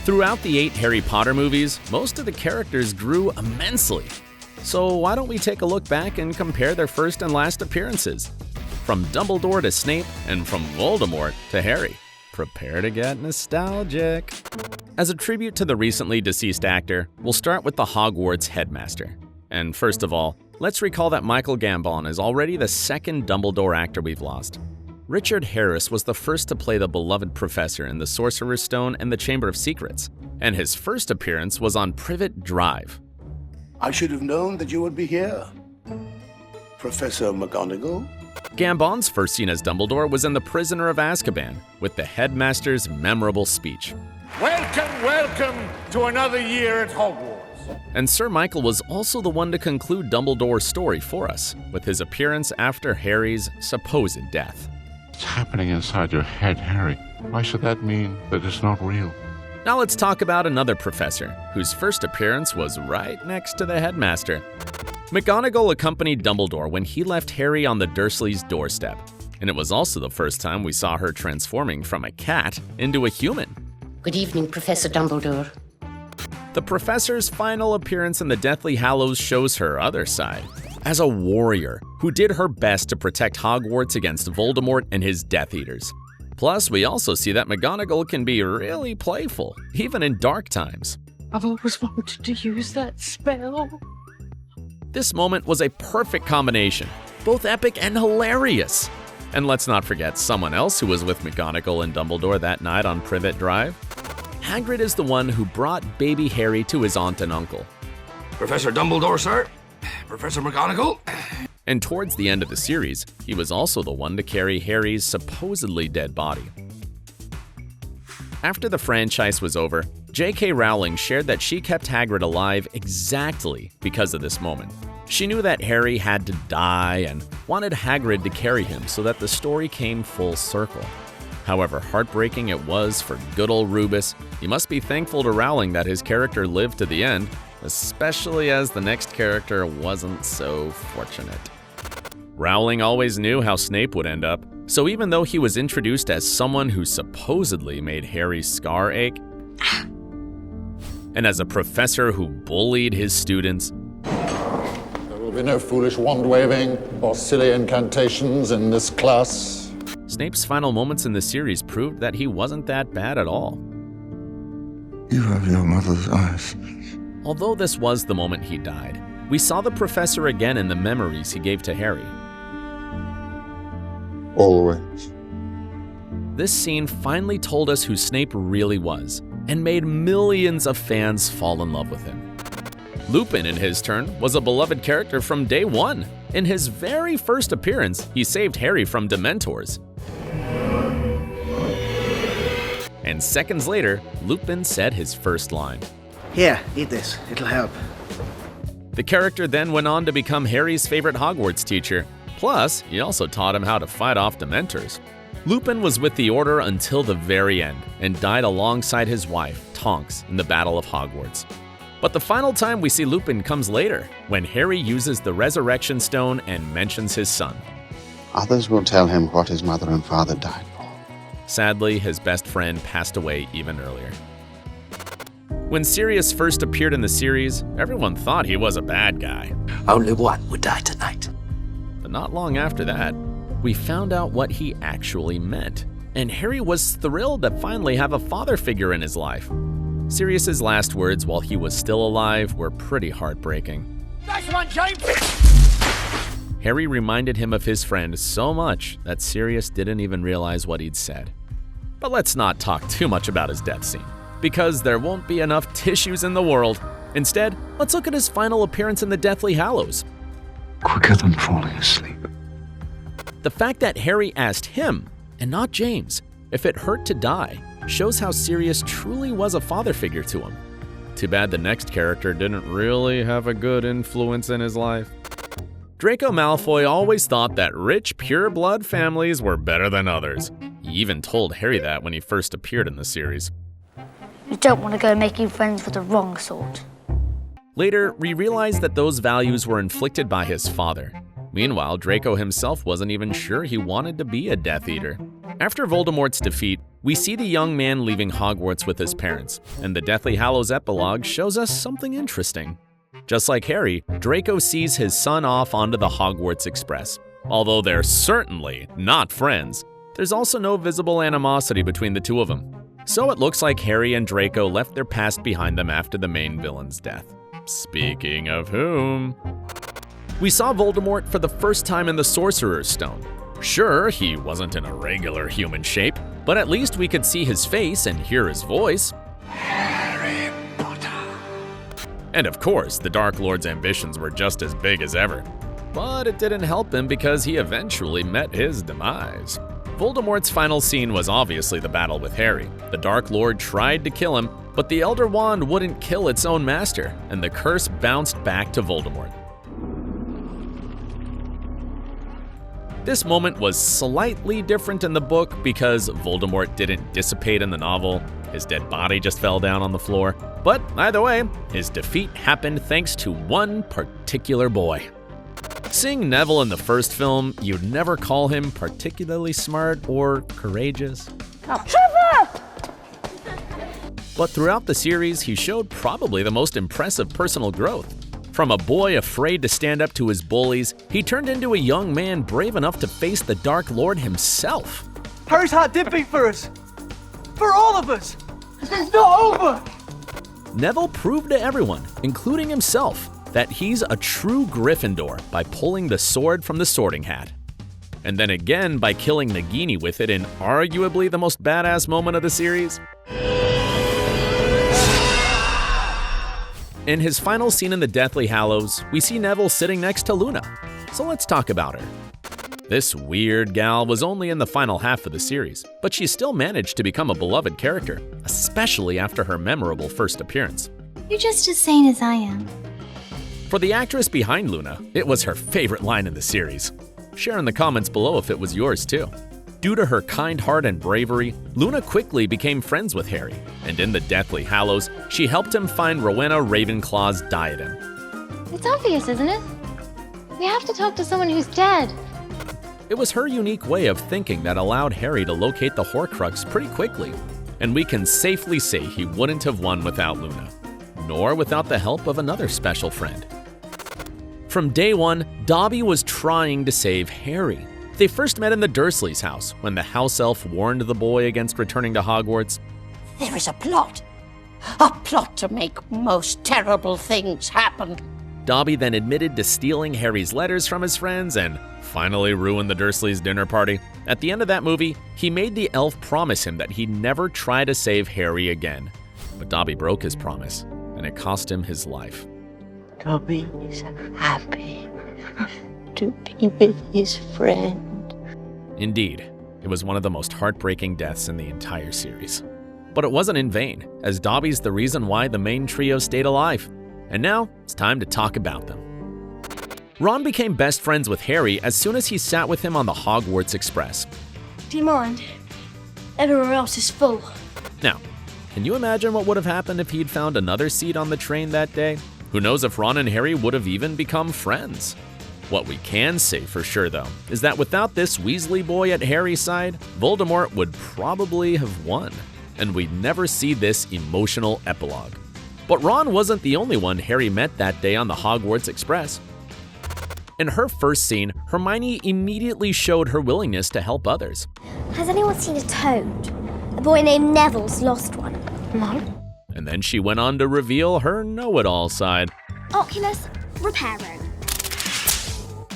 Throughout the 8 Harry Potter movies, most of the characters grew immensely. So why don't we take a look back and compare their first and last appearances? From Dumbledore to Snape, and from Voldemort to Harry. Prepare to get nostalgic. As a tribute to the recently deceased actor, we'll start with the Hogwarts headmaster. And first of all, let's recall that Michael Gambon is already the second Dumbledore actor we've lost. Richard Harris was the first to play the beloved professor in The Sorcerer's Stone and the Chamber of Secrets, and his first appearance was on Privet Drive. I should have known that you would be here. Professor McGonagall? Gambon's first scene as Dumbledore was in The Prisoner of Azkaban, with the headmaster's memorable speech. Welcome, welcome to another year at Hogwarts. And Sir Michael was also the one to conclude Dumbledore's story for us, with his appearance after Harry's supposed death. What's happening inside your head, Harry? Why should that mean that it's not real? Now let's talk about another professor, whose first appearance was right next to the headmaster. McGonagall accompanied Dumbledore when he left Harry on the Dursleys' doorstep, and it was also the first time we saw her transforming from a cat into a human. Good evening, Professor Dumbledore. The professor's final appearance in the Deathly Hallows shows her other side, as a warrior who did her best to protect Hogwarts against Voldemort and his Death Eaters. Plus, we also see that McGonagall can be really playful, even in dark times. I've always wanted to use that spell. This moment was a perfect combination, both epic and hilarious. And let's not forget someone else who was with McGonagall and Dumbledore that night on Privet Drive. Hagrid is the one who brought baby Harry to his aunt and uncle. Professor Dumbledore, sir? Professor McGonagall? And towards the end of the series, he was also the one to carry Harry's supposedly dead body. After the franchise was over, J.K. Rowling shared that she kept Hagrid alive exactly because of this moment. She knew that Harry had to die and wanted Hagrid to carry him so that the story came full circle. However heartbreaking it was for good old Rubus, he must be thankful to Rowling that his character lived to the end, especially as the next character wasn't so fortunate. Rowling always knew how Snape would end up, so even though he was introduced as someone who supposedly made Harry's scar ache, and as a professor who bullied his students, there will be no foolish wand-waving or silly incantations in this class. Snape's final moments in the series proved that he wasn't that bad at all. You have your mother's eyes. Although this was the moment he died, we saw the professor again in the memories he gave to Harry. Always. This scene finally told us who Snape really was, and made millions of fans fall in love with him. Lupin, in his turn, was a beloved character from day one. In his very first appearance, he saved Harry from dementors. And seconds later, Lupin said his first line. Here, eat this. It'll help. The character then went on to become Harry's favorite Hogwarts teacher. Plus, he also taught him how to fight off dementors. Lupin was with the Order until the very end, and died alongside his wife, Tonks, in the Battle of Hogwarts. But the final time we see Lupin comes later, when Harry uses the Resurrection Stone and mentions his son. Others will tell him what his mother and father died for. Sadly, his best friend passed away even earlier. When Sirius first appeared in the series, everyone thought he was a bad guy. Only one would die tonight. But not long after that, we found out what he actually meant, and Harry was thrilled to finally have a father figure in his life. Sirius's last words while he was still alive were pretty heartbreaking. Nice one, James! Harry reminded him of his friend so much that Sirius didn't even realize what he'd said. But let's not talk too much about his death scene, because there won't be enough tissues in the world. Instead, let's look at his final appearance in the Deathly Hallows. Quicker than falling asleep. The fact that Harry asked him, and not James, if it hurt to die, shows how Sirius truly was a father figure to him. Too bad the next character didn't really have a good influence in his life. Draco Malfoy always thought that rich, pure-blood families were better than others. He even told Harry that when he first appeared in the series. You don't want to go making friends with the wrong sort. Later, we realized that those values were inflicted by his father. Meanwhile, Draco himself wasn't even sure he wanted to be a Death Eater. After Voldemort's defeat, We see the young man leaving Hogwarts with his parents, and the Deathly Hallows epilogue shows us something interesting. Just like Harry, Draco sees his son off onto the Hogwarts Express. Although they're certainly not friends, there's also no visible animosity between the two of them. So it looks like Harry and Draco left their past behind them after the main villain's death. Speaking of whom, we saw Voldemort for the first time in the Sorcerer's Stone. Sure, he wasn't in a regular human shape, but at least we could see his face and hear his voice. Harry Potter. And of course, the Dark Lord's ambitions were just as big as ever. But it didn't help him because he eventually met his demise. Voldemort's final scene was obviously the battle with Harry. The Dark Lord tried to kill him, but the Elder Wand wouldn't kill its own master, and the curse bounced back to Voldemort. This moment was slightly different in the book because Voldemort didn't dissipate in the novel. His dead body just fell down on the floor. But either way, his defeat happened thanks to one particular boy. Seeing Neville in the first film, you'd never call him particularly smart or courageous. Trevor! But throughout the series, he showed probably the most impressive personal growth. From a boy afraid to stand up to his bullies, he turned into a young man brave enough to face the Dark Lord himself. Harry's heart did beat for us. For all of us. It's not over. Neville proved to everyone, including himself, that he's a true Gryffindor by pulling the sword from the sorting hat. And then again by killing Nagini with it in arguably the most badass moment of the series. In his final scene in the Deathly Hallows, we see Neville sitting next to Luna. So let's talk about her. This weird gal was only in the final half of the series, but she still managed to become a beloved character, especially after her memorable first appearance. You're just as sane as I am. For the actress behind Luna, it was her favorite line in the series. Share in the comments below if it was yours too. Due to her kind heart and bravery, Luna quickly became friends with Harry, and in the Deathly Hallows, she helped him find Rowena Ravenclaw's diadem. It's obvious, isn't it? We have to talk to someone who's dead. It was her unique way of thinking that allowed Harry to locate the Horcrux pretty quickly, and we can safely say he wouldn't have won without Luna, nor without the help of another special friend. From day one, Dobby was trying to save Harry. They first met in the Dursleys' house when the house elf warned the boy against returning to Hogwarts. There is a plot to make most terrible things happen. Dobby then admitted to stealing Harry's letters from his friends and finally ruined the Dursleys' dinner party. At the end of that movie, he made the elf promise him that he'd never try to save Harry again. But Dobby broke his promise, and it cost him his life. Dobby is happy to be with his friend. Indeed, it was one of the most heartbreaking deaths in the entire series. But it wasn't in vain, as Dobby's the reason why the main trio stayed alive. And now, it's time to talk about them. Ron became best friends with Harry as soon as he sat with him on the Hogwarts Express. Do you mind? Everywhere else is full. Now, can you imagine what would have happened if he'd found another seat on the train that day? Who knows if Ron and Harry would have even become friends? What we can say for sure, though, is that without this Weasley boy at Harry's side, Voldemort would probably have won, and we'd never see this emotional epilogue. But Ron wasn't the only one Harry met that day on the Hogwarts Express. In her first scene, Hermione immediately showed her willingness to help others. Has anyone seen a toad? A boy named Neville's lost one. No. And then she went on to reveal her know-it-all side. Oculus Reparo.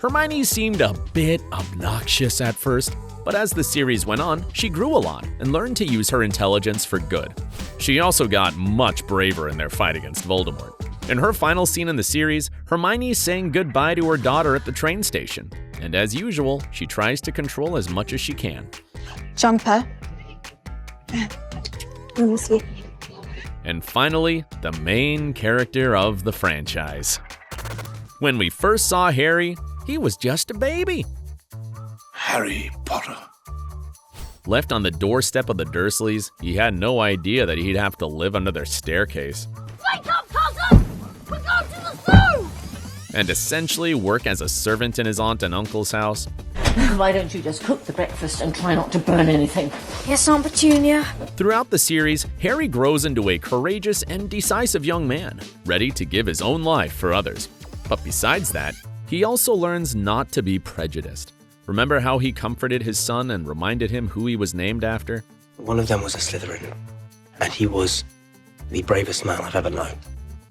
Hermione seemed a bit obnoxious at first, but as the series went on, she grew a lot and learned to use her intelligence for good. She also got much braver in their fight against Voldemort. In her final scene in the series, Hermione is saying goodbye to her daughter at the train station, and as usual, she tries to control as much as she can. Jumper. And finally, the main character of the franchise. When we first saw Harry, he was just a baby. Harry Potter. Left on the doorstep of the Dursleys, he had no idea that he'd have to live under their staircase. Wake up, cousin! We're going to the zoo! And essentially work as a servant in his aunt and uncle's house. Why don't you just cook the breakfast and try not to burn anything? Yes, Aunt Petunia. Throughout the series, Harry grows into a courageous and decisive young man, ready to give his own life for others. But besides that, he also learns not to be prejudiced. Remember how he comforted his son and reminded him who he was named after? One of them was a Slytherin, and he was the bravest man I've ever known.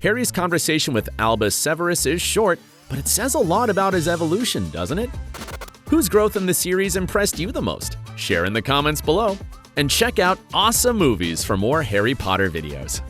Harry's conversation with Albus Severus is short, but it says a lot about his evolution, doesn't it? Whose growth in the series impressed you the most? Share in the comments below. And check out OSSA Movies for more Harry Potter videos.